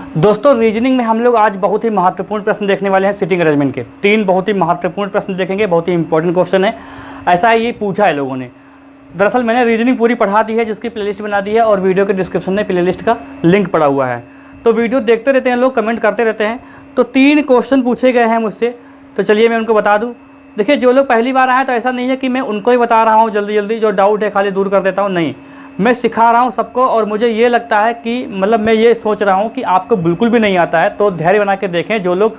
दोस्तों रीजनिंग में हम लोग आज बहुत ही महत्वपूर्ण प्रश्न देखने वाले हैं सिटिंग अरेंजमेंट के। 3 बहुत ही महत्वपूर्ण प्रश्न देखेंगे, बहुत ही इंपॉर्टेंट क्वेश्चन है। ऐसा ये पूछा है लोगों ने। दरअसल मैंने रीजनिंग पूरी पढ़ा दी है, जिसकी प्लेलिस्ट बना दी है और वीडियो के डिस्क्रिप्शन में प्लेलिस्ट का लिंक पड़ा हुआ है। तो वीडियो देखते रहते हैं लोग, कमेंट करते रहते हैं। तो 3 क्वेश्चन पूछे गए हैं मुझसे, तो चलिए मैं उनको बता दूँ। देखिए, जो लोग पहली बार आए तो ऐसा नहीं है कि मैं उनको ही बता रहा हूँ जल्दी जल्दी, जो डाउट है खाली दूर कर देता हूँ, नहीं, मैं सिखा रहा हूँ सबको। और मुझे ये लगता है कि मतलब मैं ये सोच रहा हूँ कि आपको बिल्कुल भी नहीं आता है तो धैर्य बना के देखें। जो लोग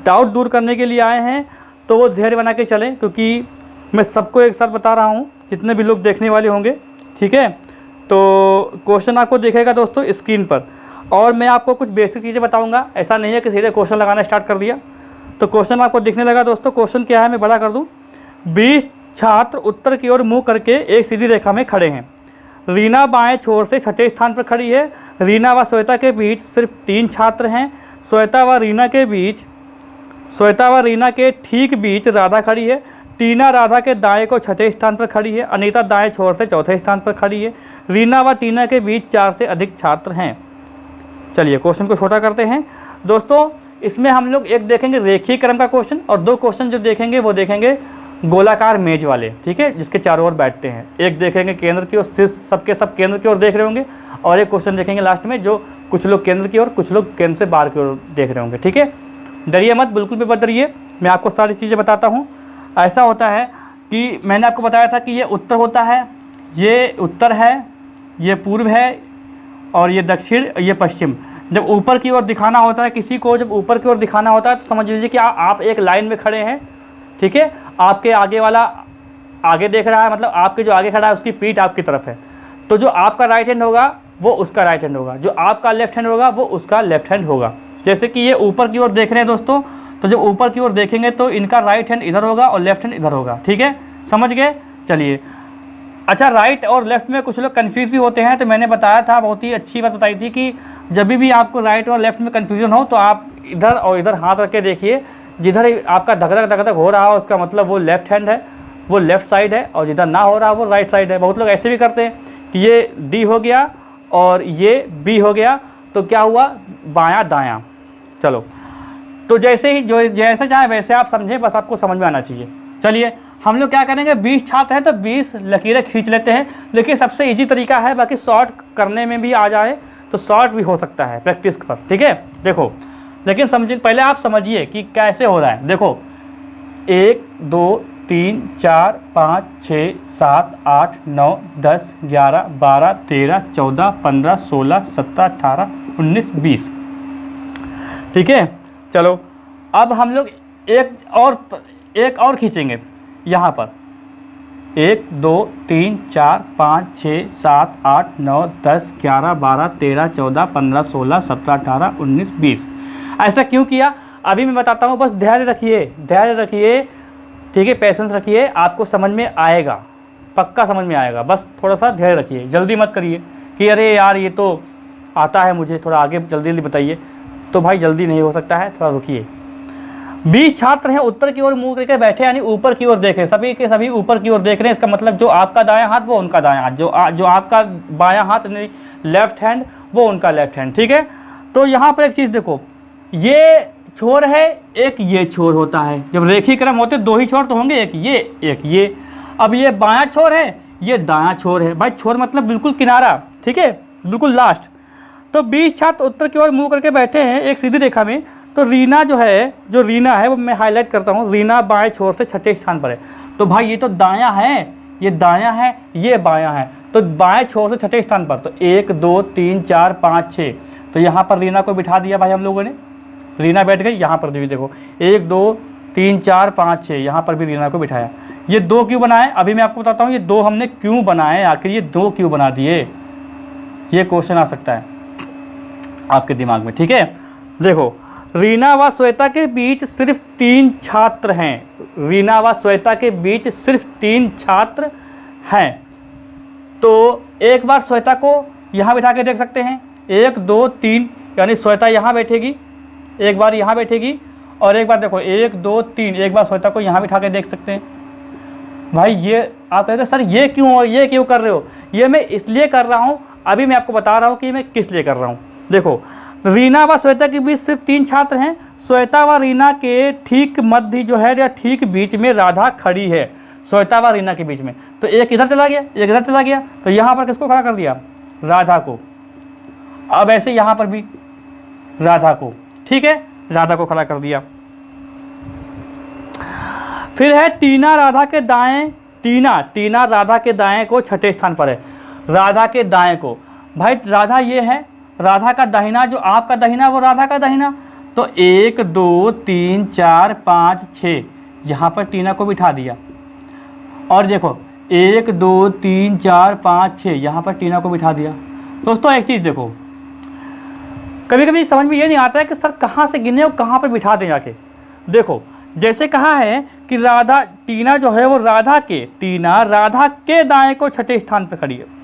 डाउट दूर करने के लिए आए हैं तो वो धैर्य बना के चलें, क्योंकि मैं सबको एक साथ बता रहा हूँ, जितने भी लोग देखने वाले होंगे। ठीक है, तो क्वेश्चन आपको दिखेगा दोस्तों स्क्रीन पर, और मैं आपको कुछ बेसिक चीज़ें बताऊँगा। ऐसा नहीं है कि सीधे क्वेश्चन लगाना स्टार्ट कर दिया। तो क्वेश्चन आपको दिखने लगा दोस्तों। क्वेश्चन क्या है मैं बड़ा कर दूँ। 20 छात्र उत्तर की ओर मुँह करके एक सीधी रेखा में खड़े हैं। रीना बाएं छोर से छठे स्थान पर खड़ी है। रीना व श्वेता के बीच सिर्फ 3 छात्र हैं। श्वेता व रीना के ठीक बीच राधा खड़ी है। टीना राधा के दाएं को छठे स्थान पर खड़ी है। अनीता दाएं छोर से चौथे स्थान पर खड़ी है। रीना व टीना के बीच 4 से अधिक छात्र हैं। चलिए क्वेश्चन को छोटा करते हैं दोस्तों। इसमें हम लोग एक देखेंगे रेखीय क्रम का क्वेश्चन, और 2 क्वेश्चन जो देखेंगे वो देखेंगे गोलाकार मेज वाले, ठीक है, जिसके चारों ओर बैठते हैं। एक देखेंगे केंद्र की ओर, सबके सब केंद्र की ओर देख रहे होंगे, और एक क्वेश्चन देखेंगे लास्ट में जो कुछ लोग केंद्र की ओर, कुछ लोग केंद्र से बाहर की ओर देख रहे होंगे। ठीक है, डरिए मत, बिल्कुल भी मत डरिए, मैं आपको सारी चीज़ें बताता हूँ। ऐसा होता है कि मैंने आपको बताया था कि ये उत्तर होता है, ये उत्तर है, ये पूर्व है, और ये दक्षिण, ये पश्चिम। जब ऊपर की ओर दिखाना होता है किसी को, जब ऊपर की ओर दिखाना होता है तो समझ लीजिए कि आप एक लाइन में खड़े हैं। ठीक है, आपके आगे वाला आगे देख रहा है, मतलब आपके जो आगे खड़ा है उसकी पीठ आपकी तरफ है। तो जो आपका राइट हैंड होगा वो उसका राइट हैंड होगा, जो आपका लेफ्ट हैंड होगा वो उसका लेफ्ट हैंड होगा। जैसे कि ये ऊपर की ओर देख रहे हैं दोस्तों, तो जब ऊपर की ओर देखेंगे तो इनका राइट हैंड इधर होगा और लेफ्ट हैंड इधर होगा। ठीक है, समझ गए। चलिए, अच्छा, राइट और लेफ्ट में कुछ लोग कन्फ्यूज़ भी होते हैं, तो मैंने बताया था, बहुत ही अच्छी बात बताई थी कि जब भी आपको राइट और लेफ्ट में कन्फ्यूज़न हो तो आप इधर और इधर हाथ रख के देखिए। जिधर आपका धक धक हो रहा हो उसका मतलब वो लेफ्ट हैंड है, वो लेफ्ट साइड है, और जिधर ना हो रहा वो राइट साइड है। बहुत लोग ऐसे भी करते हैं कि ये डी हो गया और ये बी हो गया, तो क्या हुआ, बायां दायां। चलो, तो जैसे ही जो जैसे चाहे वैसे आप समझें, बस आपको समझ में आना चाहिए। चलिए, हम लोग क्या करेंगे, 20 छात्र हैं तो 20 लकीरें खींच लेते हैं। लेकिन सबसे ईजी तरीका है, बाकी शॉर्ट करने में भी आ जाए तो शॉर्ट भी हो सकता है प्रैक्टिस पर। ठीक है, देखो, लेकिन समझिए, पहले आप समझिए कि कैसे हो रहा है। देखो, 1 2 3 4 5 6 7 8 9 10 11 12 13 14 15 16 17 18 19 20। ठीक है, चलो अब हम लोग एक और खींचेंगे यहाँ पर। 1 2 3 4 5 6 7 8 9 10 11 12 13 14 15 16 17 18 19 20। ऐसा क्यों किया अभी मैं बताता हूँ, बस धैर्य रखिए, धैर्य रखिए। ठीक है, पेशेंस रखिए, आपको समझ में आएगा, पक्का समझ में आएगा। बस थोड़ा सा धैर्य रखिए, जल्दी मत करिए कि अरे यार ये तो आता है मुझे, थोड़ा आगे जल्दी जल्दी बताइए। तो भाई जल्दी नहीं हो सकता है, थोड़ा रुकिए। 20 छात्र हैं, उत्तर की ओर मुंह करके बैठे, यानी ऊपर की ओर देख रहे हैं, सभी के सभी ऊपर की ओर देख रहे हैं। इसका मतलब जो आपका दायां हाथ वो उनका दायां हाथ, जो आपका बायां हाथ लेफ्ट हैंड वो उनका लेफ्ट हैंड। ठीक है, तो यहाँ पर एक चीज़ देखो, ये छोर है, एक ये छोर होता है। जब रेखीय क्रम होते 2 ही छोर तो होंगे, एक ये। अब ये बायां छोर है, ये दायां छोर है। भाई छोर मतलब बिल्कुल किनारा, ठीक है, बिल्कुल लास्ट। तो 20 छात्र उत्तर की ओर मुंह करके बैठे हैं एक सीधी रेखा में। तो रीना जो रीना है वो मैं हाईलाइट करता हूँ, रीना बाएं छोर से छठे स्थान पर है। तो भाई ये तो दायां है, ये दायां है, ये बायां है, तो बाएं छोर से छठे स्थान पर। तो 1 2 3 4 5 6, तो यहाँ पर रीना को बिठा दिया भाई हम लोगों ने, रीना बैठ गई। यहाँ पर भी देखो 1 2 3 4 5 6, यहाँ पर भी रीना को बिठाया। ये 2 क्यों बनाए, अभी मैं आपको बताता हूँ ये 2 हमने क्यों बनाए, आखिर ये 2 क्यों बना दिए, ये क्वेश्चन आ सकता है आपके दिमाग में। ठीक है, देखो, रीना व श्वेता के बीच सिर्फ 3 छात्र हैं। रीना व श्वेता के बीच सिर्फ 3 छात्र हैं। तो एक बार श्वेता को यहाँ बिठा के देख सकते हैं, 1 2 3, यानी श्वेता यहाँ बैठेगी, एक बार यहाँ बैठेगी, और एक बार देखो 1 2 3, एक बार श्वेता को यहाँ बिठा के देख सकते हैं। भाई ये आप कहेंगे सर ये क्यों कर रहे हो, ये मैं इसलिए कर रहा हूँ, अभी मैं आपको बता रहा हूँ कि मैं किस लिए कर रहा हूँ। देखो, रीना व श्वेता के बीच सिर्फ 3 छात्र हैं। श्वेता व रीना के ठीक मध्य जो है या ठीक बीच में राधा खड़ी है, श्वेता व रीना के बीच में। तो एक इधर चला गया, एक इधर चला गया, तो यहाँ पर किसको खड़ा कर दिया? राधा को। अब ऐसे यहाँ पर भी राधा को, ठीक है, राधा को खड़ा कर दिया। फिर है टीना राधा के दाएं, टीना राधा के दाएं को छठे स्थान पर है। राधा के दाएं को, भाई राधा ये है, राधा का दाहिना जो आपका दाहिना वो राधा का दाहिना, तो 1 2 3 4 5 6 यहाँ पर टीना को बिठा दिया। और देखो 1 2 3 4 5 6 यहाँ पर टीना को बिठा दिया। दोस्तों एक चीज़ देखो, कभी कभी समझ में ये नहीं आता है कि सर कहाँ से गिने और कहाँ पर बिठा दें जाके। देखो जैसे कहा है कि राधा, टीना जो है वो टीना राधा के दाएं को छठे स्थान पर खड़ी है।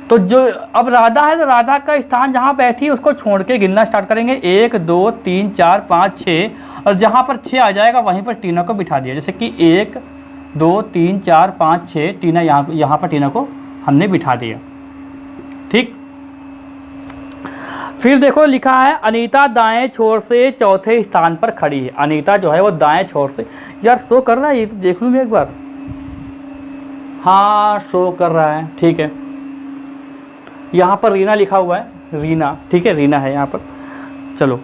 तो जो अब राधा है तो राधा का स्थान जहाँ बैठी है उसको छोड़ के गिनना स्टार्ट करेंगे, 1 2 3 4 5 6, और जहाँ पर 6 आ जाएगा वहीं पर टीना को बिठा दिया। जैसे कि 1 2 3 4 5 6 टीना यहाँ पर टीना को हमने बिठा दिया, ठीक। फिर देखो लिखा है अनीता दाएं छोर से चौथे स्थान पर खड़ी है। अनीता जो है वो दाएं छोर से, यार शो कर रहा है ये तो देख लूँ मैं एक बार। हाँ शो कर रहा है, ठीक है। यहाँ पर रीना लिखा हुआ है, रीना, ठीक है, रीना है यहाँ पर। चलो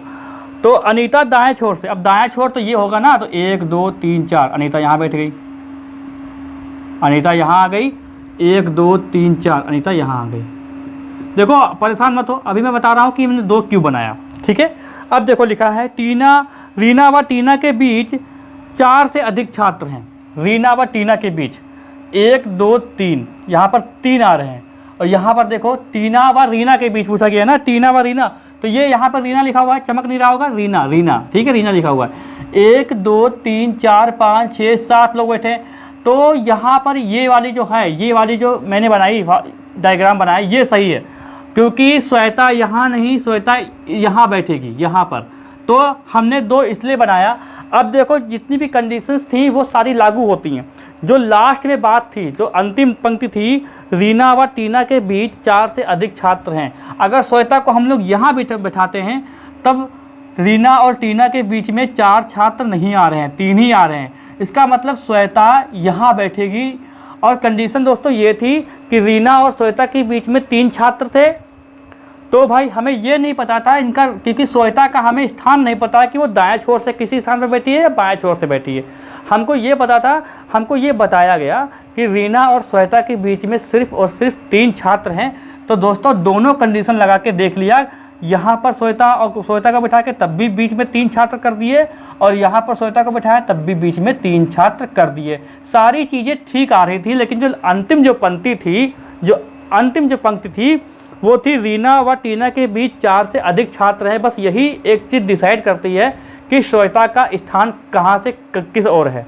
तो अनीता दाएं छोर से, अब दाएं छोर तो ये होगा ना, तो 1 2 3 4 अनीता यहाँ बैठ गई, अनीता यहाँ आ गई, 1 2 3 4 अनीता यहाँ आ गई। देखो परेशान मत हो, अभी मैं बता रहा हूँ कि मैंने 2 क्यों बनाया, ठीक है। अब देखो लिखा है रीना व टीना के बीच 4 से अधिक छात्र हैं। रीना व टीना के बीच 1 2 3 यहाँ पर 3 आ रहे हैं, और यहाँ पर देखो टीना व रीना के बीच पूछा गया ना, टीना व रीना, तो ये यहाँ पर रीना लिखा हुआ है, चमक नहीं रहा होगा, रीना, ठीक है, रीना लिखा हुआ है। 1 2 3 4 5 6 7 लोग बैठे। तो यहाँ पर ये वाली जो है, ये वाली जो मैंने बनाई डायग्राम बनाया, ये सही है, क्योंकि श्वेता यहाँ नहीं, श्वेता यहाँ बैठेगी यहाँ पर, तो हमने 2 इसलिए बनाया। अब देखो जितनी भी कंडीशंस थी वो सारी लागू होती हैं। जो लास्ट में बात थी, जो अंतिम पंक्ति थी, रीना व टीना के बीच 4 से अधिक छात्र हैं। अगर श्वेता को हम लोग यहाँ बैठाते हैं तब रीना और टीना के बीच में 4 छात्र नहीं आ रहे हैं, 3 ही आ रहे हैं। इसका मतलब श्वेता यहाँ बैठेगी। और कंडीशन दोस्तों ये थी कि रीना और श्वेता के बीच में 3 छात्र थे। तो भाई हमें ये नहीं पता था इनका, क्योंकि श्वेता का हमें स्थान नहीं पता कि वो दाएं छोर से किसी स्थान पर बैठी है या बाएं छोर से बैठी है। हमको ये पता था, हमको ये बताया गया कि रीना और श्वेता के बीच में सिर्फ और सिर्फ 3 छात्र हैं। तो दोस्तों दोनों कंडीशन लगा के देख लिया, यहाँ पर श्वेता को बिठा के तब भी बीच में 3 छात्र कर दिए, और यहाँ पर श्वेता को बिठाया तब भी बीच में 3 छात्र कर दिए। सारी चीज़ें ठीक आ रही थी, लेकिन जो अंतिम जो पंक्ति थी वो थी रीना व टीना के बीच 4 से अधिक छात्र हैं। बस यही एक चीज़ डिसाइड करती है कि श्वेता का स्थान कहाँ से किस ओर है।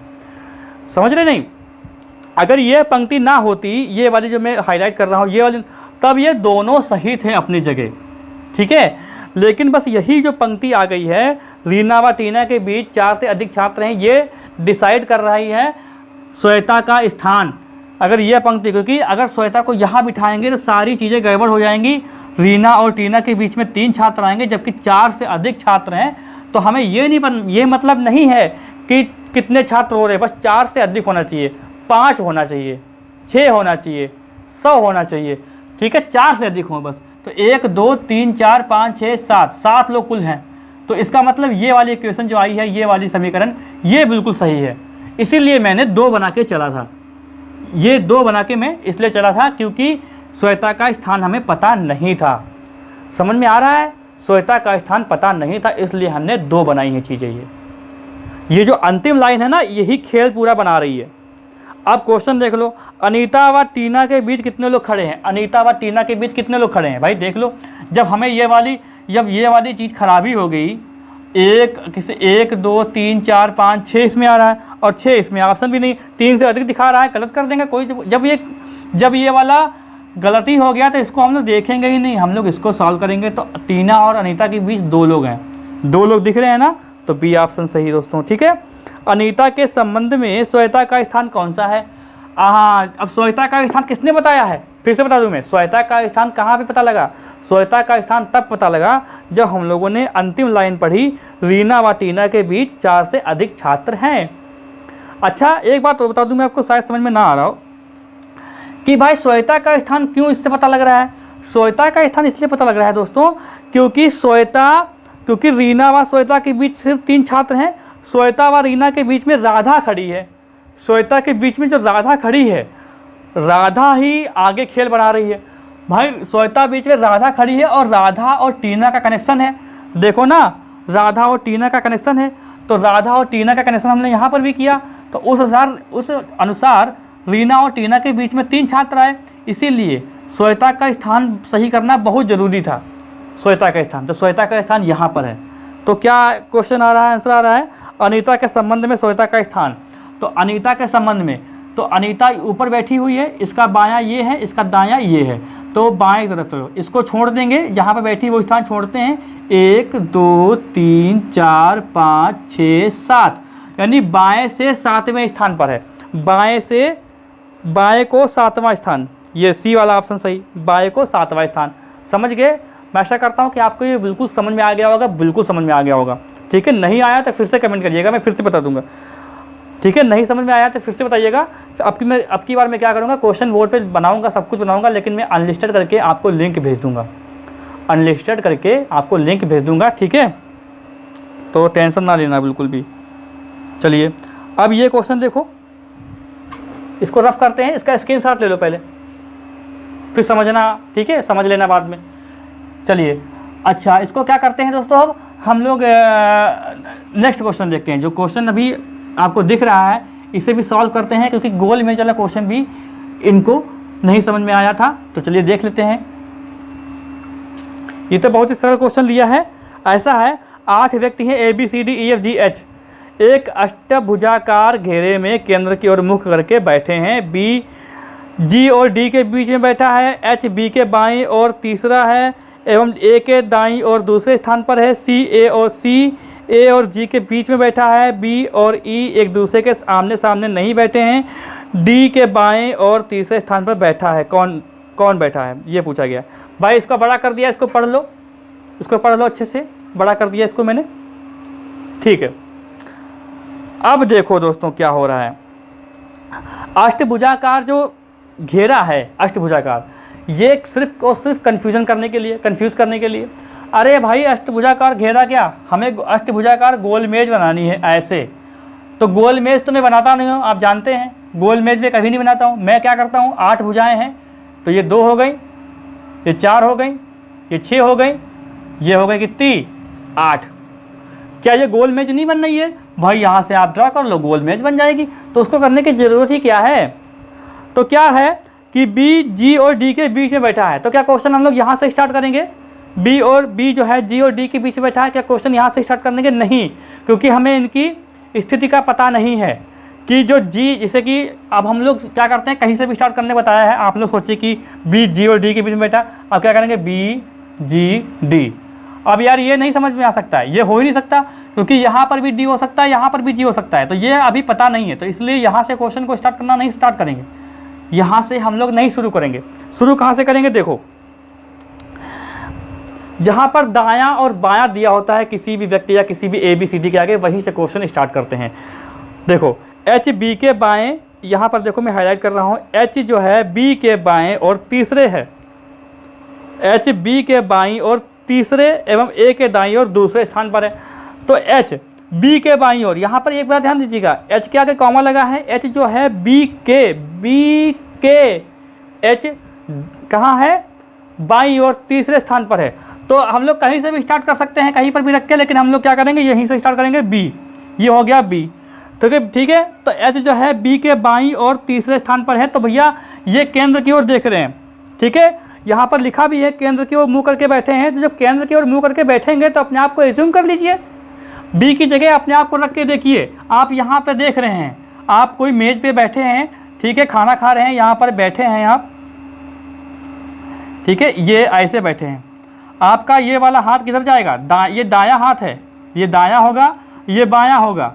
समझ रहे नहीं? अगर ये पंक्ति ना होती, ये वाली जो मैं हाईलाइट कर रहा हूँ ये वाली, तब ये दोनों सही थे अपनी जगह, ठीक है। लेकिन बस यही जो पंक्ति आ गई है, रीना व टीना के बीच 4 से अधिक छात्र हैं, ये डिसाइड कर रही है श्वेता का स्थान। अगर ये पंक्ति, क्योंकि अगर श्वेता को यहाँ बिठाएंगे तो सारी चीज़ें गड़बड़ हो जाएंगी। रीना और टीना के बीच में 3 छात्र आएंगे जबकि 4 से अधिक छात्र हैं। तो हमें ये मतलब नहीं है कि कितने छात्र हो रहे हैं, बस 4 से अधिक होना चाहिए, 5 होना चाहिए, 6 होना चाहिए, 100 होना चाहिए, ठीक है, 4 से अधिक हों बस। तो 1 2 3 4 5 6 7 लोग कुल हैं। तो इसका मतलब ये वाली इक्वेशन जो आई है, ये वाली समीकरण, ये बिल्कुल सही है। इसीलिए मैंने 2 बना के चला था। ये 2 बना के मैं इसलिए चला था क्योंकि श्वेता का स्थान हमें पता नहीं था। समझ में आ रहा है? श्वेता का स्थान पता नहीं था, इसलिए हमने 2 बनाई हैं चीज़ें। ये जो अंतिम लाइन है ना, यही खेल पूरा बना रही है। अब क्वेश्चन देख लो, अनीता व टीना के बीच कितने लोग खड़े हैं? अनीता व टीना के बीच कितने लोग खड़े हैं भाई देख लो। जब हमें ये वाली चीज़ खराबी हो गई, 1 2 3 4 5 6 इसमें आ रहा है और 6 इसमें, ऑप्शन भी नहीं, 3 से अधिक दिखा रहा है, गलत कर देंगे कोई। जब ये वाला गलती हो गया तो इसको हम लोग देखेंगे ही नहीं, हम लोग इसको सॉल्व करेंगे। तो टीना और अनीता के बीच 2 लोग हैं, 2 लोग दिख रहे हैं ना, तो बी ऑप्शन सही दोस्तों, ठीक है। अनीता के संबंध में श्वेता का स्थान कौन सा है? हाँ, अब श्वेता का स्थान किसने बताया है? फिर से बता दूं मैं, श्वेता का स्थान कहाँ पे पता लगा? श्वेता का स्थान तब पता लगा जब हम लोगों ने अंतिम लाइन पढ़ी, रीना व टीना के बीच 4 से अधिक छात्र हैं। अच्छा एक बात तो बता दूं मैं आपको, शायद समझ में ना आ रहा हो कि भाई श्वेता का स्थान क्यों इससे पता लग रहा है। श्वेता का स्थान इसलिए पता लग रहा है दोस्तों क्योंकि रीना व श्वेता के बीच सिर्फ 3 छात्र हैं। श्वेता व रीना के बीच में राधा खड़ी है। श्वेता के बीच में जो राधा खड़ी है, राधा ही आगे खेल बढ़ा रही है। भाई श्वेता बीच में राधा खड़ी है और राधा और टीना का कनेक्शन है। देखो ना, राधा और टीना का कनेक्शन है, तो राधा और टीना का कनेक्शन हमने यहाँ पर भी किया, तो उस अनुसार रीना और टीना के बीच में 3 छात्र आए, इसीलिए श्वेता का स्थान सही करना बहुत ज़रूरी था। श्वेता का स्थान, तो श्वेता का स्थान यहाँ पर है। तो क्या क्वेश्चन आ रहा है, आंसर आ रहा है, अनीता के संबंध में श्वेता का स्थान। तो अनीता के संबंध में, तो अनीता ऊपर बैठी हुई है, इसका बायां ये है, इसका दायां ये है, तो बाएं तरफ चलो, इसको छोड़ देंगे, जहाँ पर बैठी वो स्थान छोड़ते हैं। 1 2 3 4 5 6 7, यानी बाएं से 7वें स्थान पर है। बाएं से बाएं को 7वां स्थान, ये सी वाला ऑप्शन सही, बाएं को 7वां स्थान। समझ गए? मैं आशा करता हूँ कि आपको ये बिल्कुल समझ में आ गया होगा, बिल्कुल समझ में आ गया होगा। ठीक है, नहीं आया तो फिर से कमेंट करिएगा, मैं फिर से बता दूंगा। ठीक है, नहीं समझ में आया तो फिर से बताइएगा। तो अब की बार मैं क्या करूँगा, क्वेश्चन बोर्ड पे बनाऊँगा, सब कुछ बनाऊँगा, लेकिन मैं अनलिस्टेड करके आपको लिंक भेज दूँगा। अनलिस्टेड करके आपको लिंक भेज दूँगा। ठीक है, तो टेंशन ना लेना बिल्कुल भी। चलिए अब ये क्वेश्चन देखो, इसको रफ करते हैं, इसका स्क्रीनशॉट ले लो पहले, फिर समझना। ठीक है, समझ लेना बाद में। चलिए अच्छा, इसको क्या करते हैं दोस्तों, अब हम लोग नेक्स्ट क्वेश्चन देखते हैं। जो क्वेश्चन अभी आपको दिख रहा है इसे भी सॉल्व करते हैं, क्योंकि गोल में चला क्वेश्चन भी इनको नहीं समझ में आया था। तो चलिए देख लेते हैं। ये तो बहुत ही सरल क्वेश्चन लिया है। ऐसा है, 8 व्यक्ति हैं ABCDEFGH, एक अष्टभुजाकार घेरे में केंद्र की ओर मुख करके बैठे हैं। B G और D के बीच में बैठा है, H B के बाईं और तीसरा है, एवं A के दाईं और दूसरे स्थान पर है। C A और G के बीच में बैठा है। B और E एक दूसरे के आमने सामने नहीं बैठे हैं। D के बाएं और तीसरे स्थान पर बैठा है। कौन बैठा है, ये पूछा गया। भाई इसको बड़ा कर दिया, इसको पढ़ लो, अच्छे से बड़ा कर दिया इसको मैंने। ठीक है, अब देखो दोस्तों क्या हो रहा है। अष्टभुजाकार जो घेरा है, अष्टभुजाकार, ये सिर्फ और सिर्फ कंफ्यूज करने के लिए। अरे भाई अष्टभुजाकार घेरा क्या, हमें अष्टभुजाकार गोल मेज बनानी है ऐसे। तो गोल मेज तो मैं बनाता नहीं हूँ, आप जानते हैं, गोल मेज में कभी नहीं बनाता हूँ। मैं क्या करता हूँ, 8 भुजाएं हैं, तो ये 2 हो गई, ये 4 हो गई, ये 6 हो गई, ये हो गई कितनी, 8। क्या ये गोल मेज नहीं बन रही है? भाई यहाँ से आप ड्रा कर लो, गोल मेज बन जाएगी। तो उसको करने की ज़रूरत ही क्या है? तो क्या है कि B G और D के बीच में बैठा है। तो क्या क्वेश्चन हम लोग यहाँ से स्टार्ट करेंगे? B जो है G और D के बीच में बैठा है, क्या क्वेश्चन यहाँ से स्टार्ट करेंगे? नहीं, क्योंकि हमें इनकी स्थिति का पता नहीं है कि जो G, जैसे कि अब हम लोग क्या करते हैं, कहीं से भी स्टार्ट करने बताया है। आप लोग सोचिए कि B G और D के बीच में बैठा, अब क्या करेंगे, B G D। अब यार ये नहीं समझ में आ सकता है, ये हो ही नहीं सकता, क्योंकि यहाँ पर भी D हो सकता है, यहाँ पर भी G हो सकता है। तो ये अभी पता नहीं है, तो इसलिए यहाँ से क्वेश्चन को स्टार्ट करना नहीं स्टार्ट करेंगे, यहाँ से हम लोग नहीं शुरू करेंगे। शुरू कहाँ से करेंगे? देखो, जहाँ पर दायां और बायां दिया होता है किसी भी व्यक्ति या किसी भी ABCD के आगे, वहीं से क्वेश्चन स्टार्ट करते हैं। देखो H B के बाएं, यहाँ पर देखो मैं हाईलाइट कर रहा हूँ, H जो है B के बाएं और तीसरे है, H B के बाईं और तीसरे एवं A के दाईं और दूसरे स्थान पर है। तो H B के बाईं ओर, यहाँ पर एक बार ध्यान दीजिएगा, H के आगे कॉमा लगा है, H जो है B के H कहाँ है, बाईं ओर तीसरे स्थान पर है। तो हम लोग कहीं से भी स्टार्ट कर सकते हैं, कहीं पर भी रख के, लेकिन हम लोग क्या करेंगे, यहीं से स्टार्ट करेंगे। B, ये हो गया B। तो ठीक है, तो H जो है B के बाईं और तीसरे स्थान पर है। तो भैया ये केंद्र की ओर देख रहे हैं। ठीक है, यहाँ पर लिखा भी है केंद्र की ओर मुँह करके बैठे हैं। तो जब केंद्र की ओर मुँह करके बैठेंगे तो अपने आप को एज्यूम कर लीजिए, B की जगह अपने आप को रख के देखिए। आप यहाँ पर देख रहे हैं, आप कोई मेज पे बैठे हैं, ठीक है, खाना खा रहे हैं, यहाँ पर बैठे हैं आप, ठीक है, ये ऐसे बैठे हैं। आपका ये वाला हाथ किधर जाएगा, ये दायां हाथ है, ये दायां होगा, ये बायां होगा।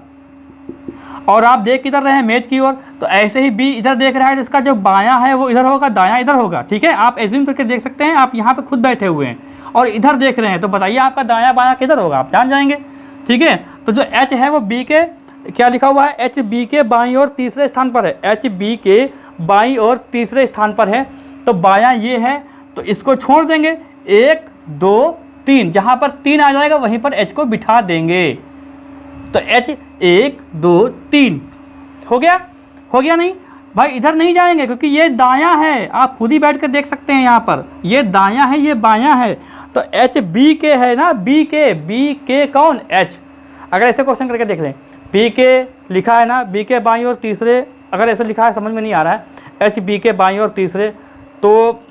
और आप देख किधर रहे हैं, मेज की ओर, तो ऐसे ही बी इधर देख रहा है तो इसका जो बायां है वो इधर होगा, दायां इधर होगा। ठीक है, आप एज्यूम करके देख सकते हैं, आप यहाँ पे खुद बैठे हुए हैं और इधर देख रहे हैं, तो बताइए आपका दायां बायां किधर होगा, आप जान जाएंगे। ठीक है, तो जो एच है वो बी के, क्या लिखा हुआ है, एच बी के बाईं ओर तीसरे स्थान पर है, एच बी के बाईं ओर तीसरे स्थान पर है। तो बायां ये है, तो इसको छोड़ देंगे, 1 2 3, जहाँ पर 3 आ जाएगा वहीं पर एच को बिठा देंगे। तो एच 1 2 3 हो गया, हो गया नहीं भाई, इधर नहीं जाएंगे क्योंकि ये दायां है, आप खुद ही बैठ कर देख सकते हैं यहाँ पर, ये दायां है ये बायां है। तो एच बी के है ना, बी के कौन, एच। अगर ऐसे क्वेश्चन करके देख लें, बी के लिखा है ना, बी के बाईं ओर तीसरे, अगर ऐसे लिखा है समझ में नहीं आ रहा है, एच बी के बाईं ओर तीसरे, तो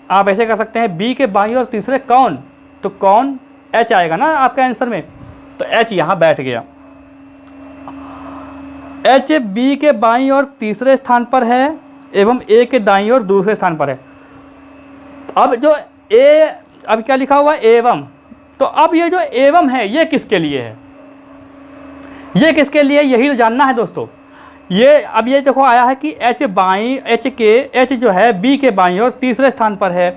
आप ऐसे कर सकते हैं, बी के बाईं ओर तीसरे कौन, तो कौन एच आएगा ना आपके आंसर में। तो एच यहाँ बैठ गया, एच बी के बाईं ओर तीसरे स्थान पर है एवं ए के दाईं ओर दूसरे स्थान पर है। अब जो ए, अब क्या लिखा हुआ है, एवं, तो अब ये जो एवं है ये किसके लिए है, ये किसके लिए, यही तो जानना है दोस्तों। ये अब ये देखो आया है कि एच बाईं, एच जो है बी के बाईं ओर तीसरे स्थान पर है,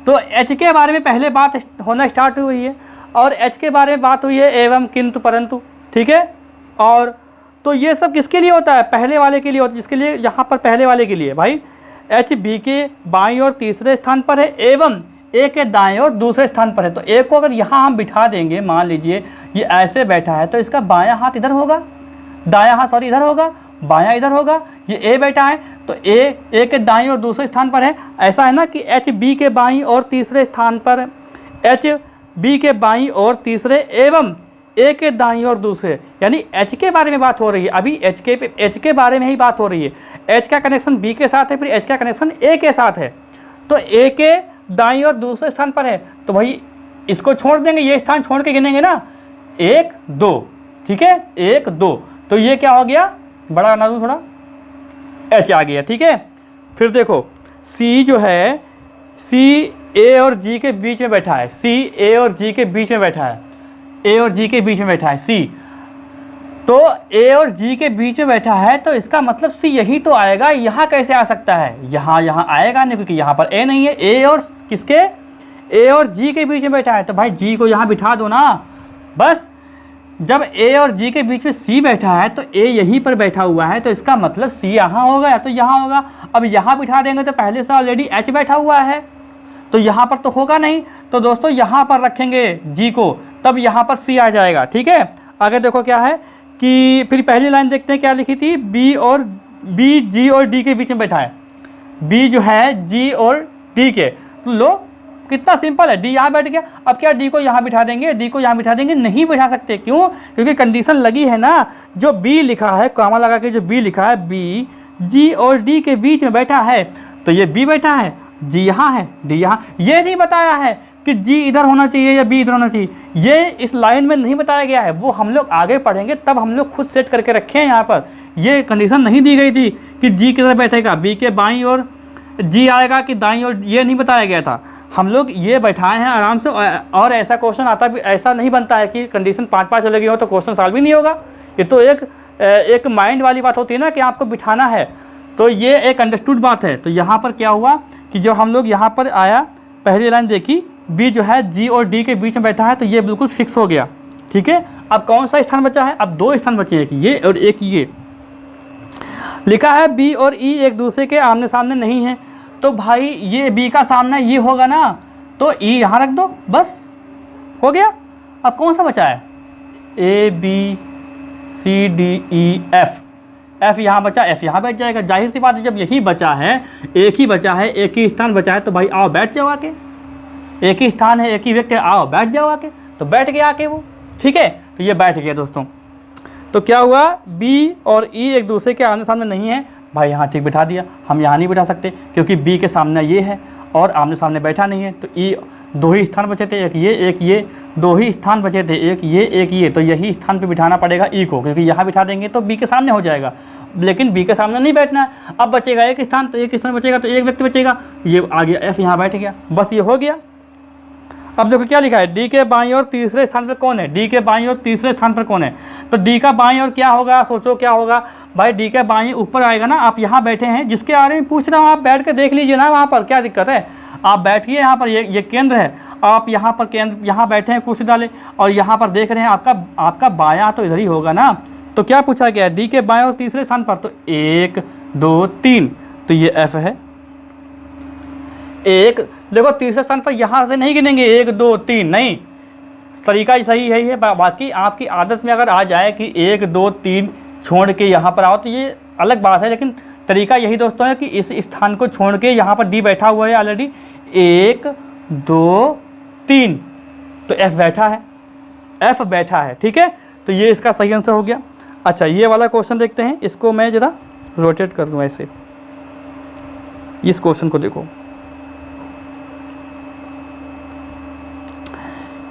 तो एच के बारे में पहले बात होना स्टार्ट हुई है और एच के बारे में बात हुई है एवं किंतु परंतु। ठीक है, और तो ये सब किसके लिए होता है, पहले वाले के लिए होता है, जिसके लिए यहाँ पर पहले वाले के लिए भाई, एच बी के बाईं ओर तीसरे स्थान पर है एवं ए के दाएं ओर दूसरे स्थान पर है। तो ए को अगर यहाँ हम बिठा देंगे, मान लीजिए ये ऐसे बैठा है, तो इसका बायां हाथ इधर होगा, दायां हाथ सॉरी इधर होगा, बायां इधर होगा। ये ए बैठा है तो ए के दाईं ओर दूसरे स्थान पर है। ऐसा है ना कि एच बी के बाईं ओर तीसरे स्थान पर, एच बी के बाईं ओर तीसरे एवं ए के दाईं ओर दूसरे, यानी एच के बारे में बात हो रही है, अभी एच के बारे में ही बात हो रही है। एच का कनेक्शन बी के साथ है, फिर एच का कनेक्शन ए के साथ है, तो ए के दाईं ओर दूसरे स्थान पर है, तो भाई इसको छोड़ देंगे, ये स्थान छोड़ के गिनेंगे ना, 1 2, ठीक है, 1 2, तो ये क्या हो गया, बड़ा बना दूँ थोड़ा, एच आ गया। ठीक है, फिर देखो सी जो है, सी ए और जी के बीच में बैठा है, सी ए और जी के बीच में बैठा है, ए और जी के बीच में बैठा है सी, तो ए और जी के बीच में बैठा है, तो इसका मतलब सी यही तो आएगा। यहाँ कैसे आ सकता है, यहाँ आएगा नहीं क्योंकि यहाँ पर ए नहीं है, ए और किसके, ए और जी के बीच में बैठा है, तो भाई जी को यहाँ बिठा दो ना बस। जब ए और जी के बीच में सी बैठा है तो ए यहीं पर बैठा हुआ है, तो इसका मतलब सी यहाँ होगा या तो यहाँ होगा। अब यहाँ बिठा देंगे तो पहले से ऑलरेडी एच बैठा हुआ है, तो यहाँ पर तो होगा नहीं, तो दोस्तों यहाँ पर रखेंगे जी को, तब यहाँ पर सी आ जाएगा। ठीक है, आगे देखो क्या है कि फिर पहली लाइन देखते हैं क्या लिखी थी, बी जी और डी के बीच में बैठा है, बी जो है जी और डी के, तो लो कितना सिंपल है, डी यहाँ बैठ गया। अब क्या डी को यहाँ बिठा देंगे, डी को यहाँ बिठा देंगे, नहीं बिठा सकते, क्यों, क्योंकि कंडीशन लगी है ना, जो बी लिखा है कॉमा लगा के, जो बी लिखा है बी जी और डी के बीच में बैठा है, तो ये बी बैठा है, जी यहाँ है, डी यहाँ, ये नहीं बताया है कि जी इधर होना चाहिए या बी इधर होना चाहिए, ये इस लाइन में नहीं बताया गया है, वो हम लोग आगे पढ़ेंगे तब हम लोग खुद सेट करके रखे हैं। यहाँ पर ये कंडीशन नहीं दी गई थी कि जी किधर बैठेगा, बी के बाईं ओर जी आएगा कि दाईं ओर, ये नहीं बताया गया था, हम लोग ये बैठाए हैं आराम से। और ऐसा क्वेश्चन आता भी, ऐसा नहीं बनता है कि कंडीशन 5-5 लगी हो तो क्वेश्चन सॉल्व ही नहीं होगा, ये तो एक माइंड वाली बात होती है ना कि आपको बिठाना है, तो ये एक अंडरस्टूड बात है। तो यहाँ पर क्या हुआ कि जो हम लोग यहाँ पर आया, पहली लाइन देखी, बी जो है जी और डी के बीच में बैठा है, तो ये बिल्कुल फिक्स हो गया। ठीक है, अब कौन सा स्थान बचा है, अब 2 स्थान बचे, एक ये और एक ये। लिखा है बी और ई एक दूसरे के आमने सामने नहीं है, तो भाई ये बी का सामना ये होगा ना, तो ई यहाँ रख दो, बस हो गया। अब कौन सा बचा है, A B C D E F, F यहाँ बचा, एफ यहाँ बैठ जाएगा, जाहिर सी बात है, जब यही बचा है, एक ही बचा है, एक ही स्थान बचा है, तो भाई आओ बैठ जाओ आके, एक ही स्थान है, एक ही व्यक्ति, आओ बैठ जाओ आके, तो बैठ गया आके वो। ठीक है, तो ये बैठ गया दोस्तों। तो क्या हुआ, बी और ई एक दूसरे के आमने सामने नहीं है, भाई यहाँ ठीक बिठा दिया। हम यहाँ नहीं बिठा सकते क्योंकि बी के सामने ये है और आमने सामने बैठा नहीं है, तो ई 2 ही स्थान बचे थे, एक ये 2 ही स्थान बचे थे, एक ये, तो यही स्थान पे बिठाना पड़ेगा ई को, क्योंकि यहाँ बिठा देंगे तो बी के सामने हो जाएगा, लेकिन बी के सामने नहीं बैठना है। अब बचेगा एक स्थान, तो एक स्थान बचेगा तो एक व्यक्ति बचेगा, ये आ गया एफ यहाँ बैठ गया, बस ये हो गया। अब देखो क्या लिखा है, डी के बाईं ओर तीसरे स्थान पर कौन है, डी के बाईं ओर तीसरे स्थान पर कौन है, तो डी का बाईं ओर क्या होगा, सोचो क्या होगा, भाई डी के बाएं ऊपर आएगा ना, आप यहाँ बैठे हैं, जिसके बारे में पूछ रहा हूँ आप बैठ के देख लीजिए ना, वहाँ पर क्या दिक्कत है। आप बैठिए यहाँ पर, ये केंद्र है, आप यहाँ पर केंद्र, यहाँ बैठे हैं कुर्सी डाले और यहाँ पर देख रहे हैं, आपका बायां तो इधर ही होगा ना। तो क्या पूछा गया, डी के बाएं और तीसरे स्थान पर, तो 1 2 3, तो ये एफ है। एक देखो तीसरे स्थान पर यहाँ से नहीं गिनेंगे 1 2 3, नहीं, तरीका सही है। बाकी आपकी आदत में अगर आ जाए कि 1 2 3 छोड़ के यहाँ पर आओ तो ये अलग बात है, लेकिन तरीका यही दोस्तों है कि इस स्थान को छोड़ के यहाँ पर डी बैठा हुआ है ऑलरेडी, 1 2 3, तो एफ बैठा है, एफ बैठा है, ठीक है। तो ये इसका सही आंसर हो गया। अच्छा ये वाला क्वेश्चन देखते हैं, इसको मैं ज़रा रोटेट कर दूँ ऐसे, इस क्वेश्चन को देखो,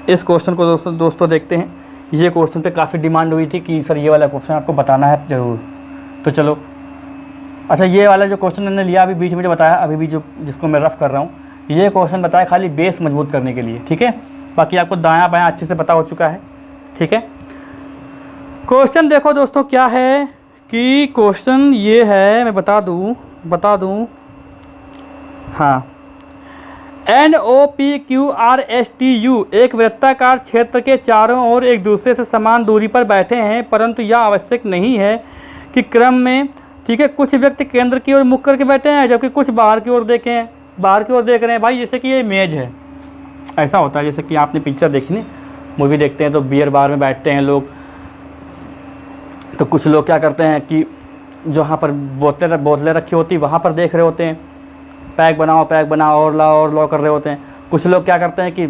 इस क्वेश्चन को दोस्तों देखते हैं। ये क्वेश्चन पे काफ़ी डिमांड हुई थी कि सर ये वाला क्वेश्चन आपको बताना है ज़रूर, तो चलो। अच्छा ये वाला जो क्वेश्चन मैंने लिया अभी बीच में जो बताया, अभी भी जो जिसको मैं रफ कर रहा हूँ, ये क्वेश्चन बताया खाली बेस मजबूत करने के लिए, ठीक है। बाकी आपको दायां बायां अच्छे से पता हो चुका है, ठीक है। क्वेश्चन देखो दोस्तों क्या है कि क्वेश्चन ये है, मैं बता दूँ, हाँ, NOPQRSTU एक वृत्ताकार क्षेत्र के चारों ओर एक दूसरे से समान दूरी पर बैठे हैं, परंतु यह आवश्यक नहीं है कि क्रम में, ठीक है, कुछ व्यक्ति केंद्र की ओर मुख करके बैठे हैं जबकि कुछ बाहर की ओर देख रहे हैं। भाई जैसे कि ये मेज है, ऐसा होता है जैसे कि आपने पिक्चर देखी नहीं, मूवी देखते हैं तो बियर बार में बैठते हैं लोग, तो कुछ लोग क्या करते हैं कि जहाँ पर बोतलें रखी होती वहाँ पर देख रहे होते हैं, पैक बनाओ और लाओ कर रहे होते हैं। कुछ लोग क्या करते हैं कि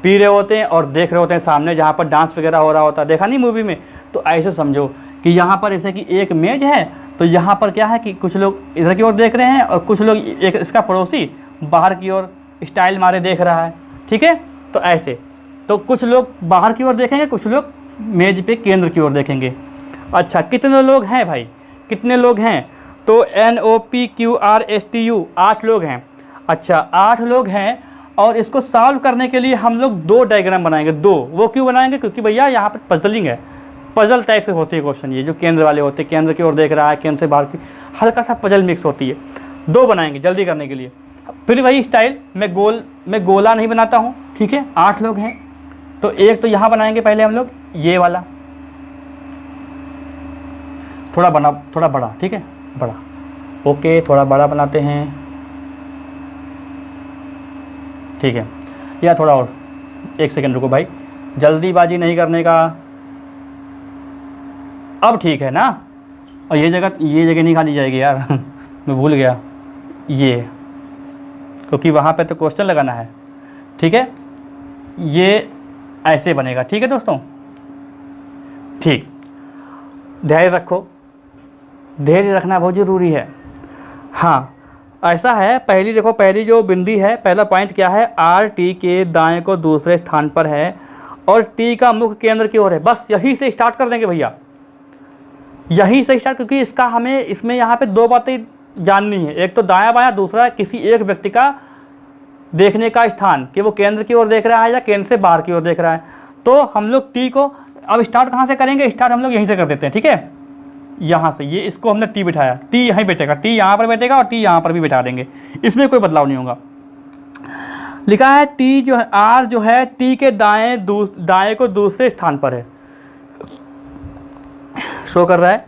पी रहे होते हैं और देख रहे होते हैं सामने जहाँ पर डांस वगैरह हो रहा होता है, देखा नहीं मूवी में। तो ऐसे समझो कि यहाँ पर जैसे कि एक मेज है, तो यहाँ पर क्या है कि कुछ लोग इधर की ओर देख रहे हैं और कुछ लोग, एक इसका पड़ोसी बाहर की ओर स्टाइल मारे देख रहा है, ठीक है। तो ऐसे, तो कुछ लोग बाहर की ओर देखेंगे, कुछ लोग मेज पे केंद्र की ओर देखेंगे। अच्छा कितने लोग हैं भाई, कितने लोग हैं, तो NOPQRSTU 8 लोग हैं। अच्छा 8 लोग हैं और इसको सॉल्व करने के लिए हम लोग 2 डायग्राम बनाएंगे, 2। वो क्यों बनाएंगे, क्योंकि भैया यहाँ पर पजलिंग है, पजल टाइप से होती है क्वेश्चन, ये जो केंद्र वाले होते हैं, केंद्र की ओर देख रहा है, केंद्र से बाहर की, हल्का सा पजल मिक्स होती है। 2 बनाएंगे जल्दी करने के लिए। फिर वही स्टाइल, मैं गोला नहीं बनाता हूँ, ठीक है। 8 लोग हैं तो एक तो यहाँ बनाएंगे पहले हम लोग, ये वाला थोड़ा बड़ा, ठीक है, बड़ा, ओके, थोड़ा बड़ा बनाते हैं, ठीक है। या थोड़ा और, 1 सेकंड रुको भाई, जल्दीबाजी नहीं करने का। अब ठीक है ना, और ये जगह नहीं खाली जाएगी यार मैं भूल गया, ये क्योंकि वहाँ पे तो क्वेश्चन लगाना है, ठीक है। ये ऐसे बनेगा, ठीक है दोस्तों, ठीक। धैर्य रखो, धैर्य रखना बहुत ज़रूरी है। हाँ ऐसा है, पहली जो बिंदी है, पहला पॉइंट क्या है, RT के दाएं को दूसरे स्थान पर है और T का मुख्य केंद्र की ओर है। बस यहीं से स्टार्ट कर देंगे भैया, यहीं से स्टार्ट, क्योंकि इसका हमें इसमें यहाँ पे 2 बातें जाननी है, एक तो दायां बायां, दूसरा किसी एक व्यक्ति का देखने का स्थान, कि वो केंद्र की ओर देख रहा है या केंद्र से बाहर की ओर देख रहा है। तो हम लोग T को अब स्टार्ट कहाँ से करेंगे, स्टार्ट हम लोग यहीं से कर देते हैं, ठीक है। यहाँ से ये इसको हमने T बिठाया, T यहीं बैठेगा, T यहाँ पर बैठेगा और T यहाँ पर भी बैठा देंगे, इसमें कोई बदलाव नहीं होगा। लिखा है T जो है, R जो है T के दाएं को दूसरे स्थान पर है, शो कर रहा है,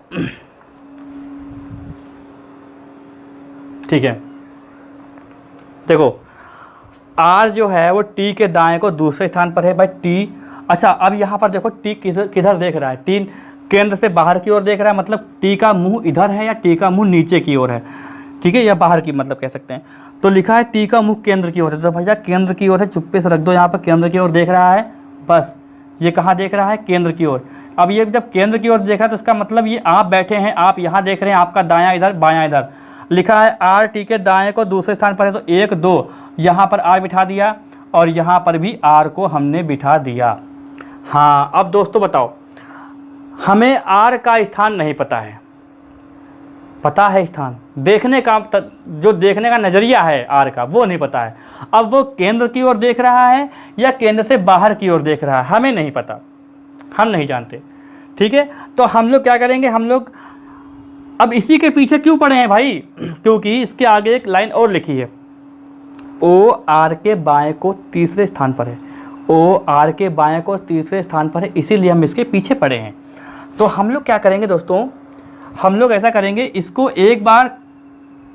ठीक है। देखो R जो है वो T के दाएं को दूसरे स्थान पर है भाई, T। अच्छा अब यहाँ पर देखो T किधर देख रहा है, T केंद्र से बाहर की ओर देख रहा है, मतलब T का मुंह इधर है या T का मुंह नीचे की ओर है, ठीक है, या बाहर की मतलब कह सकते हैं। तो लिखा है T का मुंह केंद्र की ओर है, तो भैया केंद्र की ओर है, चुप्पे से रख दो, यहाँ पर केंद्र की ओर देख रहा है, बस ये कहाँ देख रहा है, केंद्र की ओर। अब ये जब केंद्र की ओर देखा तो इसका मतलब ये आप बैठे हैं, आप यहाँ देख रहे हैं, आपका दायां इधर बायां इधर। लिखा है RT के दाएं को दूसरे स्थान पर है, तो 1 2 यहाँ पर R बिठा दिया और यहाँ पर भी R को हमने बिठा दिया। हाँ अब दोस्तों बताओ, हमें R का स्थान नहीं पता है, पता है स्थान, देखने का जो देखने का नज़रिया है R का वो नहीं पता है। अब वो केंद्र की ओर देख रहा है या केंद्र से बाहर की ओर देख रहा है, हमें नहीं पता, हम नहीं जानते, ठीक है। तो हम लोग क्या करेंगे, हम लोग अब इसी के पीछे क्यों पड़े हैं भाई, क्योंकि इसके आगे एक लाइन और लिखी है, ओ आर के बाएं को तीसरे स्थान पर है, ओ आर के बाएं को तीसरे स्थान पर है, इसीलिए हम इसके पीछे पड़े हैं। तो हम लोग क्या करेंगे दोस्तों, हम लोग ऐसा करेंगे, इसको एक बार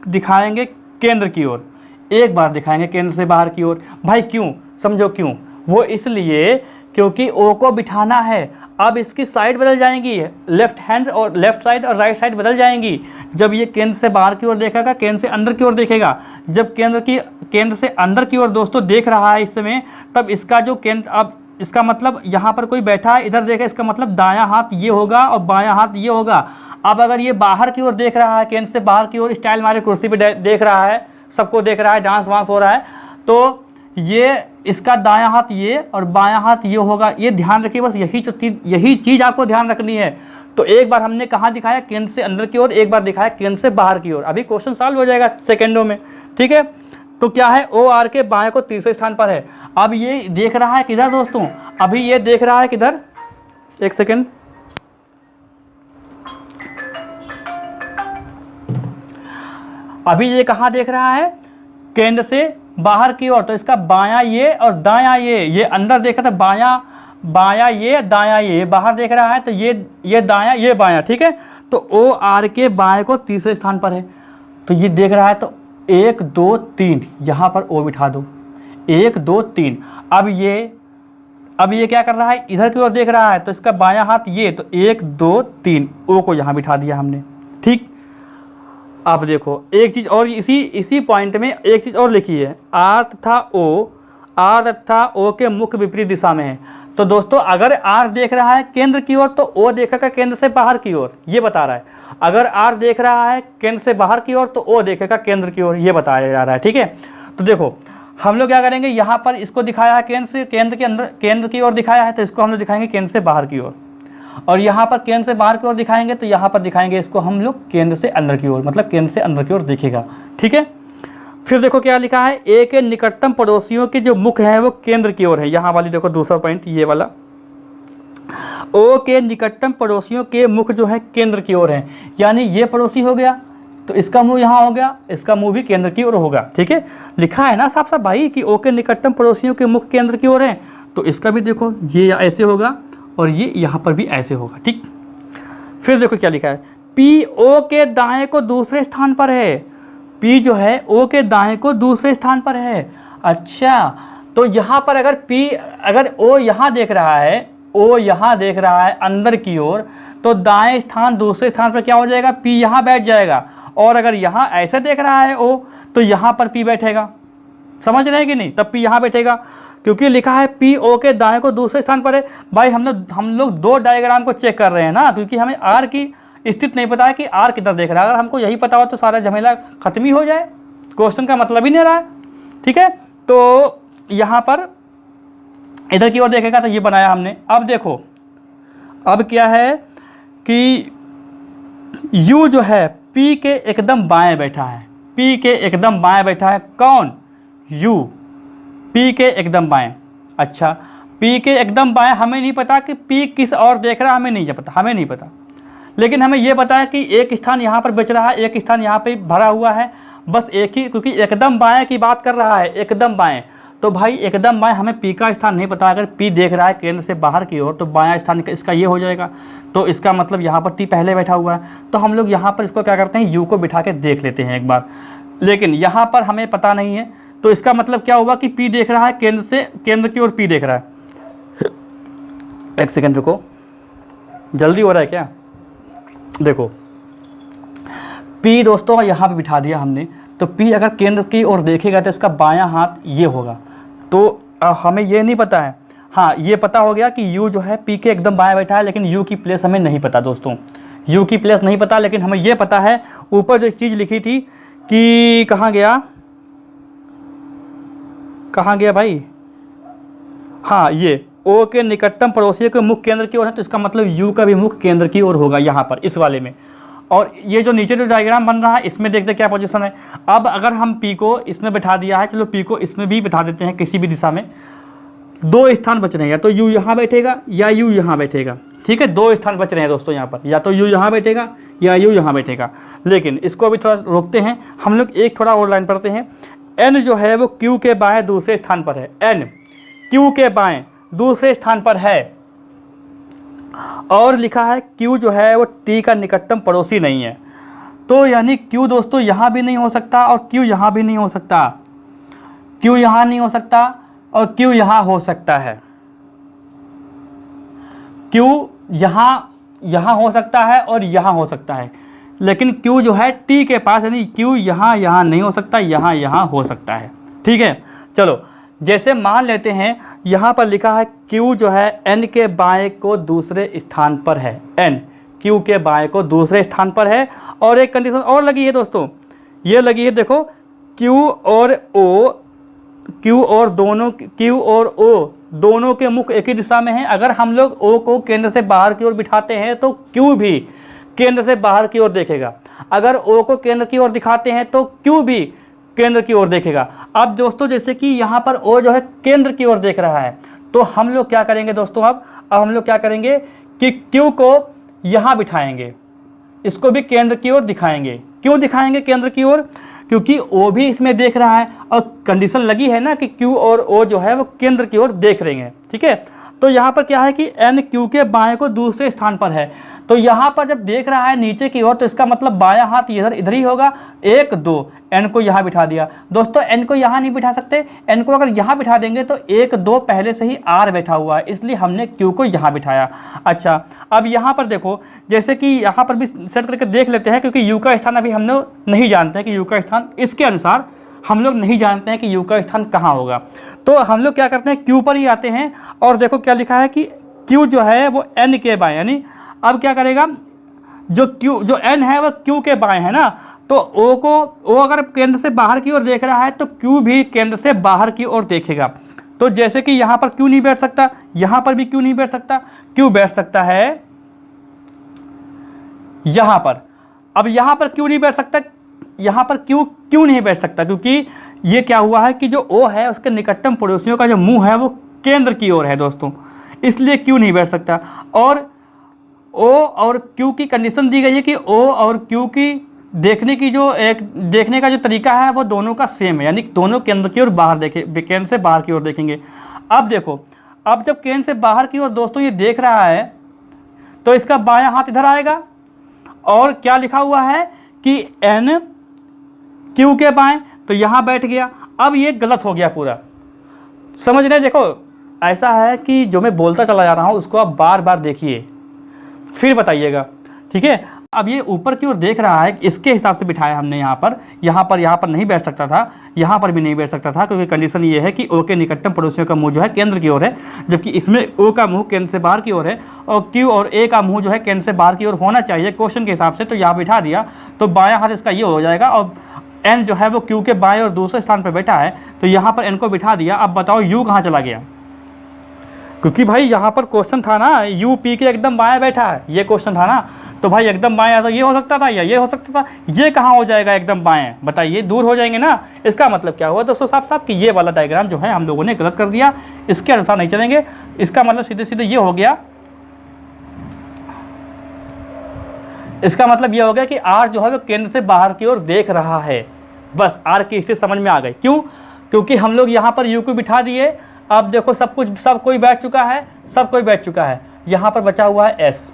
दिखाएंगे केंद्र की ओर, एक बार दिखाएंगे केंद्र से बाहर की ओर। भाई क्यों, समझो क्यों, वो इसलिए क्योंकि ओ को बिठाना है। अब इसकी साइड बदल जाएंगी, लेफ्ट हैंड और लेफ्ट साइड और राइट साइड बदल जाएंगी। जब ये केंद्र से बाहर की ओर देखेगा, केंद्र से अंदर की ओर देखेगा। जब केंद्र से अंदर की ओर दोस्तों देख रहा है इस समय, तब इसका जो केंद्र, अब इसका मतलब यहाँ पर कोई बैठा है, इधर देखा, इसका मतलब दायां हाथ ये होगा और बायां हाथ ये होगा। अब अगर ये बाहर की ओर देख रहा है, केंद्र से बाहर की ओर स्टाइल मारे कुर्सी पे देख रहा है, सबको देख रहा है, डांस वांस हो रहा है, तो ये इसका दायां हाथ ये और बायां हाथ ये होगा। ये ध्यान रखिए, बस यही चीज़ आपको ध्यान रखनी है। तो एक बार हमने कहाँ दिखाया, केंद्र से अंदर की ओर, एक बार दिखाया केंद्र से बाहर की ओर। अभी क्वेश्चन सॉल्व हो जाएगा सेकेंडों में, ठीक है। तो क्या है, ओ आर के बाएं को तीसरे स्थान पर है। अब ये देख रहा है किधर दोस्तों, अभी ये देख रहा है किधर, एक सेकेंड, अभी ये कहाँ देख रहा है, केंद्र से बाहर की ओर। तो इसका बायां ये और दायां ये अंदर देखा था, बायां ये दायां ये बाहर देख रहा है, तो ये दायां ये बायां, ठीक है। तो ओ आर के बाएं को तीसरे स्थान पर है, तो ये देख रहा है, तो 1 2 3 यहाँ पर ओ बिठा दो, 1 2 3। अब ये क्या कर रहा है, इधर की ओर देख रहा है, तो इसका बायां हाथ ये, तो 1 2 3 ओ को यहाँ बिठा दिया हमने, ठीक। अब देखो एक चीज़ और, इसी पॉइंट में एक चीज़ और लिखी है, आर तथा ओ के मुख्य विपरीत दिशा में है। तो दोस्तों अगर आर देख रहा है केंद्र की ओर, तो ओ देखेगा केंद्र से बाहर की ओर, ये बता रहा है। अगर आर देख रहा है केंद्र से बाहर की ओर, तो ओ देखेगा केंद्र की ओर, ये बताया जा रहा है, ठीक है। तो देखो हम लोग क्या करेंगे, यहाँ पर इसको दिखाया है केंद्र के अंदर, केंद्र की ओर दिखाया है, तो इसको हम लोग दिखाएंगे केंद्र से बाहर की ओर। और यहाँ पर केंद्र से बाहर की ओर दिखाएंगे, तो यहाँ पर दिखाएंगे इसको हम लोग केंद्र से अंदर की ओर, मतलब केंद्र से अंदर की ओर दिखेगा, ठीक है। फिर देखो क्या लिखा है, ए के निकटतम पड़ोसियों के जो मुख है वो केंद्र की ओर है। यहाँ वाली देखो दूसरा पॉइंट, ये वाला, ओ के निकटतम पड़ोसियों के मुख जो है केंद्र की ओर है, यानी ये पड़ोसी हो गया, तो इसका मुंह यहाँ हो गया, इसका मुंह भी केंद्र की ओर होगा, ठीक है। लिखा है ना साफ साफ भाई कि ओ के निकटतम पड़ोसियों के मुख केंद्र की ओर है, तो इसका भी देखो ये ऐसे होगा और ये यहाँ पर भी ऐसे होगा, ठीक। फिर देखो क्या लिखा है, पी ओ के दाएं को दूसरे स्थान पर है, पी जो है ओ के दाएं को दूसरे स्थान पर है। अच्छा, तो यहाँ पर अगर ओ यहाँ देख रहा है, ओ यहाँ देख रहा है अंदर की ओर, तो दाएं स्थान दूसरे स्थान पर क्या हो जाएगा, पी यहाँ बैठ जाएगा। और अगर यहाँ ऐसे देख रहा है ओ, तो यहाँ पर पी बैठेगा, समझ रहे हैं कि नहीं, तब पी यहाँ बैठेगा, क्योंकि लिखा है पी ओ के दाएं को दूसरे स्थान पर है। भाई हम लोग दो डायग्राम को चेक कर रहे हैं ना, क्योंकि हमें आर की स्थिति नहीं पता है कि आर किधर देख रहा है। अगर हमको यही पता हो तो सारा झमेला खत्म ही हो जाए, क्वेश्चन का मतलब ही नहीं रहा है, ठीक है। तो यहाँ पर इधर की ओर देखेगा, तो ये बनाया हमने। अब देखो अब क्या है कि यू जो है पी के एकदम बाएं बैठा है, पी के एकदम बाएं बैठा है। कौन, यू, पी के एकदम बाएं। अच्छा, पी के एकदम बाएं, हमें नहीं पता कि पी किस और देख रहा है, हमें नहीं पता, लेकिन हमें यह पता है कि एक स्थान यहाँ पर बच रहा है, एक स्थान यहाँ पे भरा हुआ है, बस एक ही, क्योंकि एकदम बाएं की बात कर रहा है, एकदम बाएं। तो भाई एकदम बाएं, हमें पी का स्थान नहीं पता। अगर पी देख रहा है केंद्र से बाहर की ओर, तो बायां स्थान इसका ये हो जाएगा, तो इसका मतलब यहाँ पर टी पहले बैठा हुआ है। तो हम लोग यहाँ पर इसको क्या करते हैं, यू को बिठा के देख लेते हैं एक बार, लेकिन यहाँ पर हमें पता नहीं है। तो इसका मतलब क्या हुआ कि पी देख रहा है केंद्र की ओर, पी देख रहा है। एक सेकेंड रुको, जल्दी हो रहा है क्या। देखो पी दोस्तों यहाँ पे बिठा दिया हमने, तो पी अगर केंद्र की ओर देखेगा तो इसका बायां हाथ ये होगा। तो हमें ये नहीं पता है, हाँ ये पता हो गया कि यू जो है पी के एकदम बाएं बैठा है, लेकिन यू की प्लेस हमें नहीं पता दोस्तों, यू की प्लेस नहीं पता। लेकिन हमें ये पता है, ऊपर जो चीज़ लिखी थी कि कहाँ गया भाई, हाँ ये ओ के निकटतम पड़ोसी के मुख केंद्र की ओर है, तो इसका मतलब यू का भी मुख केंद्र की ओर होगा यहाँ पर इस वाले में। और ये जो नीचे जो डायग्राम बन रहा है, इसमें देखते क्या पोजीशन है। अब अगर हम पी को इसमें बैठा दिया है, चलो पी को इसमें भी बैठा देते हैं किसी भी दिशा में, दो स्थान बच रहे हैं, या तो यू यहाँ बैठेगा या यू यहाँ बैठेगा, ठीक है, 2 स्थान बच रहे हैं दोस्तों यहाँ पर, या तो u यहाँ बैठेगा या u यहाँ बैठेगा। लेकिन इसको अभी थोड़ा रोकते हैं, हम लोग एक थोड़ा और लाइन पढ़ते हैं। n जो है वो q के बाएं दूसरे स्थान पर है, n q के बाएं दूसरे स्थान पर है, और लिखा है q जो है वो t का निकटतम पड़ोसी नहीं है। तो यानी q दोस्तों यहाँ भी नहीं हो सकता और q यहाँ भी नहीं हो सकता, q यहाँ नहीं हो सकता और q यहाँ हो सकता है। q यहाँ हो सकता है और यहाँ हो सकता है, लेकिन q जो है t के पास, यानी q यहाँ नहीं हो सकता, यहाँ हो सकता है। ठीक है, चलो जैसे मान लेते हैं यहाँ पर लिखा है q जो है n के बाएं को दूसरे स्थान पर है, n q के बाएं को दूसरे स्थान पर है। और एक कंडीशन और लगी है दोस्तों, ये लगी है, देखो q और o दोनों के मुख एक ही दिशा में हैं। अगर हम लोग o को केंद्र से बाहर की ओर बिठाते हैं तो q भी केंद्र से बाहर की ओर देखेगा, अगर o को केंद्र की ओर दिखाते हैं तो q भी केंद्र की ओर देखेगा। अब दोस्तों जैसे कि यहाँ पर o जो है केंद्र की ओर देख रहा है, तो हम लोग क्या करेंगे दोस्तों, अब हम लोग क्या करेंगे कि q को यहाँ बिठाएंगे, इसको भी केंद्र की ओर दिखाएंगे। क्यों दिखाएंगे केंद्र की ओर? क्योंकि O भी इसमें देख रहा है और कंडीशन लगी है ना कि Q और O जो है वो केंद्र की ओर देख रहे हैं। ठीक है, तो यहाँ पर क्या है कि N Q के बाएं को दूसरे स्थान पर है, तो यहाँ पर जब देख रहा है नीचे की ओर तो इसका मतलब बायां हाथ इधर ही होगा। 1 2 N को यहाँ बिठा दिया। दोस्तों N को यहाँ नहीं बिठा सकते, N को अगर यहाँ बिठा देंगे तो 1 2 पहले से ही R बैठा हुआ है, इसलिए हमने Q को यहाँ बिठाया। अच्छा, अब यहाँ पर देखो, जैसे कि यहाँ पर भी सेट करके देख लेते हैं, क्योंकि U का स्थान अभी हम लोग नहीं जानते हैं कि U का स्थान, इसके अनुसार हम लोग नहीं जानते हैं कि U का स्थान कहाँ होगा। तो हम लोग क्या करते हैं, Q पर ही आते हैं और देखो क्या लिखा है कि Q जो है वो N के बाएं, यानी अब क्या करेगा, जो N है वो Q के बाएं है ना, तो O अगर केंद्र से बाहर की ओर देख रहा है तो Q भी केंद्र से बाहर की ओर देखेगा। तो जैसे कि यहाँ पर Q नहीं बैठ सकता, यहाँ पर भी Q नहीं बैठ सकता, Q बैठ सकता है यहाँ पर। अब यहाँ पर Q नहीं बैठ सकता, यहाँ पर क्यों नहीं बैठ सकता, क्योंकि ये क्या हुआ है कि जो O है उसके निकटतम पड़ोसियों का जो मुंह है वो केंद्र की ओर है दोस्तों, इसलिए Q नहीं बैठ सकता। और O और Q की कंडीशन दी गई है कि O और Q की देखने का जो तरीका है वो दोनों का सेम है, यानी दोनों केंद्र की ओर केंद्र से बाहर की ओर देखेंगे। अब देखो, अब जब केंद्र से बाहर की ओर दोस्तों ये देख रहा है तो इसका बायां हाथ इधर आएगा, और क्या लिखा हुआ है कि N Q के बाएं, तो यहाँ बैठ गया। अब ये गलत हो गया पूरा, समझ रहे? देखो ऐसा है कि जो मैं बोलता चला जा रहा हूँ उसको आप बार बार देखिए फिर बताइएगा। ठीक है, अब ये ऊपर की ओर देख रहा है, इसके हिसाब से बिठाया हमने यहाँ पर नहीं बैठ सकता था, यहाँ पर भी नहीं बैठ सकता था, क्योंकि कंडीशन ये है कि O के निकटतम पड़ोसियों का मुंह जो है केंद्र की ओर है, जबकि इसमें O का मुंह केंद्र से बाहर की ओर है और Q और A का मुंह जो है केंद्र से बाहर की ओर होना चाहिए क्वेश्चन के हिसाब से। तो यहाँ बिठा दिया तो बायां हाथ इसका ये हो जाएगा, और N जो है वो Q के बाएं और दूसरे स्थान पर बैठा है, तो यहाँ पर N को बिठा दिया। अब बताओ U कहाँ चला गया, क्योंकि भाई यहाँ पर क्वेश्चन था ना U P के एकदम बाएं बैठा है, ये क्वेश्चन था ना, तो भाई एकदम बाएं तो ये हो सकता था या ये हो सकता था, ये कहाँ हो जाएगा एकदम बाएं, बताइए, दूर हो जाएंगे ना। इसका मतलब क्या हुआ दोस्तों साफ साफ कि ये वाला डायग्राम जो है हम लोगों ने गलत कर दिया, इसके अनुसार नहीं चलेंगे। इसका मतलब सीधे सीधे ये हो गया, इसका मतलब ये हो गया कि R जो है वो केंद्र से बाहर की ओर देख रहा है। बस R की स्थिति समझ में आ गई। क्यों? क्योंकि हम लोग यहाँ पर U को बिठा दिए। अब देखो सब कोई बैठ चुका है, यहाँ पर बचा हुआ है S,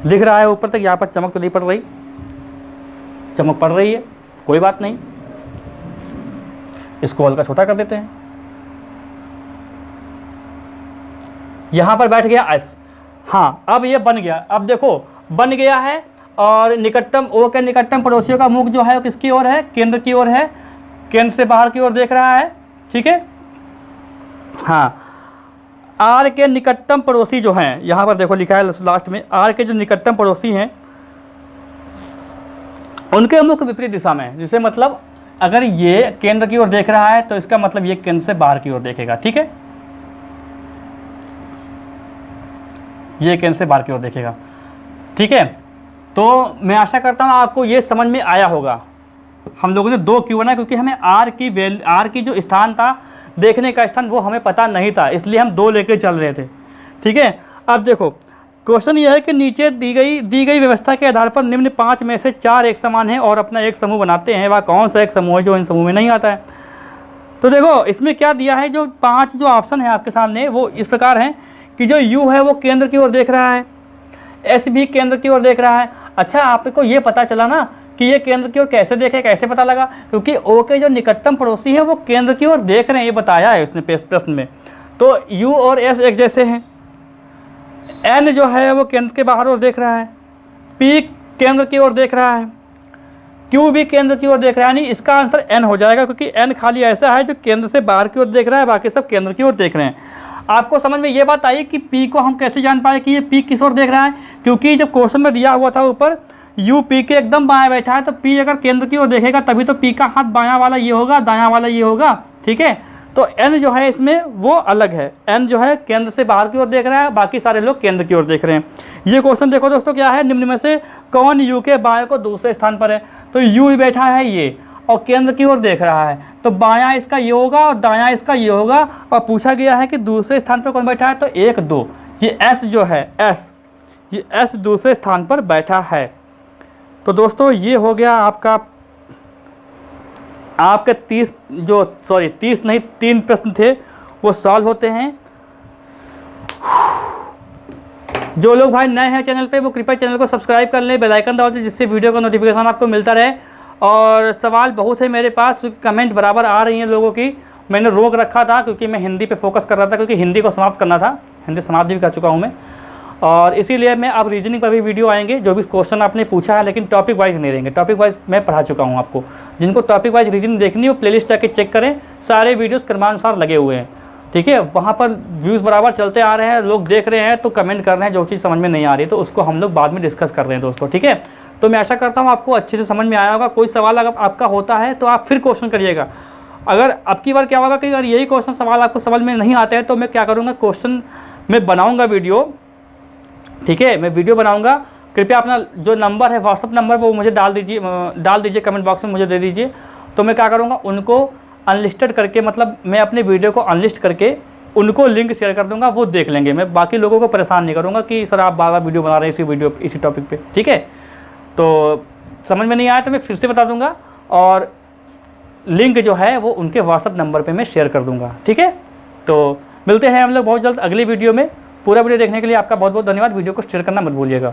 लिख रहा है ऊपर तक। यहाँ पर चमक तो नहीं पड़ रही, चमक पड़ रही है, कोई बात नहीं, इसको हल्का छोटा कर देते हैं। यहाँ पर बैठ गया S। हाँ, अब ये बन गया, अब देखो बन गया है, और निकटतम O के निकटतम पड़ोसियों का मुख जो है वो किसकी ओर है, केंद्र की ओर है, केंद्र से बाहर की ओर देख रहा है। ठीक है, हाँ, R के निकटतम पड़ोसी जो हैं, यहाँ पर देखो लिखा है लास्ट में, R के जो निकटतम पड़ोसी हैं उनके मुख विपरीत दिशा में, जिसे मतलब अगर ये केंद्र की ओर देख रहा है तो इसका मतलब ये केंद्र से बाहर की ओर देखेगा। ठीक है, ये केंद्र से बाहर की ओर देखेगा। ठीक है, तो मैं आशा करता हूँ आपको ये समझ में आया होगा। हम लोगों ने 2 क्यों बनाया, क्योंकि हमें R की जो स्थान था, देखने का स्थान, वो हमें पता नहीं था, इसलिए हम 2 लेके चल रहे थे। ठीक है, अब देखो क्वेश्चन यह है कि नीचे दी गई व्यवस्था के आधार पर निम्न 5 में से 4 एक समान हैं और अपना एक समूह बनाते हैं, वह कौन सा एक समूह है जो इन समूह में नहीं आता है। तो देखो इसमें क्या दिया है, जो 5 जो ऑप्शन है आपके सामने वो इस प्रकार हैं कि जो U है वो केंद्र की ओर देख रहा है, S भी केंद्र की ओर देख रहा है। अच्छा, आपको ये पता चला ना कि ये केंद्र की ओर कैसे देखे, कैसे पता लगा, क्योंकि O के जो निकटतम पड़ोसी है वो केंद्र की ओर देख रहे हैं, ये बताया है उसने प्रश्न में। तो U और S एक जैसे हैं। N जो है वो केंद्र के बाहर ओर देख रहा है, P केंद्र की ओर देख रहा है, Q भी केंद्र की ओर देख रहा है, यानी इसका आंसर N हो जाएगा, क्योंकि N खाली ऐसा है जो केंद्र से बाहर की ओर देख रहा है, बाकी सब केंद्र की ओर देख रहे हैं। आपको समझ में ये बात आई कि P को हम कैसे जान पाए कि ये P किस ओर देख रहा है, क्योंकि जब क्वेश्चन में दिया हुआ था ऊपर U P के एकदम बाएं बैठा है, तो P अगर केंद्र की ओर देखेगा तभी तो P का हाथ बायां वाला ये होगा, दायां वाला ये होगा, ठीक है। तो N जो है इसमें वो अलग है, N जो है केंद्र से बाहर की ओर देख रहा है, बाकी सारे लोग केंद्र की ओर देख रहे हैं। ये क्वेश्चन देखो दोस्तों क्या है, निम्न में से कौन U के बाएं को दूसरे स्थान पर है। तो U बैठा है ये और केंद्र की ओर देख रहा है, तो बायां इसका ये होगा और दायां इसका ये होगा। और पूछा गया है कि दूसरे स्थान पर कौन बैठा है, तो 1 2 ये S जो है S, ये S दूसरे स्थान पर बैठा है। तो दोस्तों ये हो गया आपके 30 नहीं 3 प्रश्न थे वो सॉल्व होते हैं। जो लोग भाई नए हैं चैनल पे वो कृपया चैनल को सब्सक्राइब कर लें, बेल आइकन दबा दें, जिससे वीडियो का नोटिफिकेशन आपको मिलता रहे। और सवाल बहुत है मेरे पास, कमेंट बराबर आ रही हैं लोगों की। मैंने रोक रखा था क्योंकि मैं हिंदी पे फोकस कर रहा था, क्योंकि हिंदी को समाप्त करना था, हिंदी समाप्त भी कर चुका हूँ मैं। और इसीलिए मैं अब रीजनिंग पर भी वीडियो आएंगे, जो भी क्वेश्चन आपने पूछा है, लेकिन टॉपिक वाइज नहीं रहेंगे। टॉपिक वाइज मैं पढ़ा चुका हूँ आपको। जिनको टॉपिक वाइज रीजनिंग देखनी हो प्लेलिस्ट जाके चेक करें, सारे वीडियोस क्रमानुसार लगे हुए हैं, ठीक है। वहाँ पर व्यूज़ बराबर चलते आ रहे हैं, लोग देख रहे हैं तो कमेंट कर रहे हैं, जो चीज़ समझ में नहीं आ रही तो उसको हम लोग बाद में डिस्कस कर रहे हैं दोस्तों, ठीक है। तो मैं आशा करता हूँ आपको अच्छे से समझ में आया होगा। कोई सवाल अगर आपका होता है तो आप फिर क्वेश्चन करिएगा। अगर अब की बार क्या होगा कि अगर यही क्वेश्चन सवाल आपको समझ में नहीं आते हैं तो मैं क्या करूँगा, क्वेश्चन मैं बनाऊँगा वीडियो, ठीक है, मैं वीडियो बनाऊँगा। कृपया अपना जो नंबर है व्हाट्सअप नंबर वो मुझे डाल दीजिए कमेंट बॉक्स में, मुझे दे दीजिए। तो मैं क्या करूँगा, उनको अनलिस्टेड करके, मतलब मैं अपने वीडियो को अनलिस्ट करके उनको लिंक शेयर कर दूंगा, वो देख लेंगे। मैं बाकी लोगों को परेशान नहीं करूँगा कि सर आप बार बार वीडियो बना रहे हैं इसी टॉपिक पे, ठीक है। तो समझ में नहीं आया तो मैं फिर से बता दूंगा, और लिंक जो है वो उनके व्हाट्सअप नंबर पे मैं शेयर कर दूंगा, ठीक है। तो मिलते हैं हम लोग बहुत जल्द अगली वीडियो में। पूरा वीडियो देखने के लिए आपका बहुत बहुत धन्यवाद। वीडियो को शेयर करना मत भूलिएगा।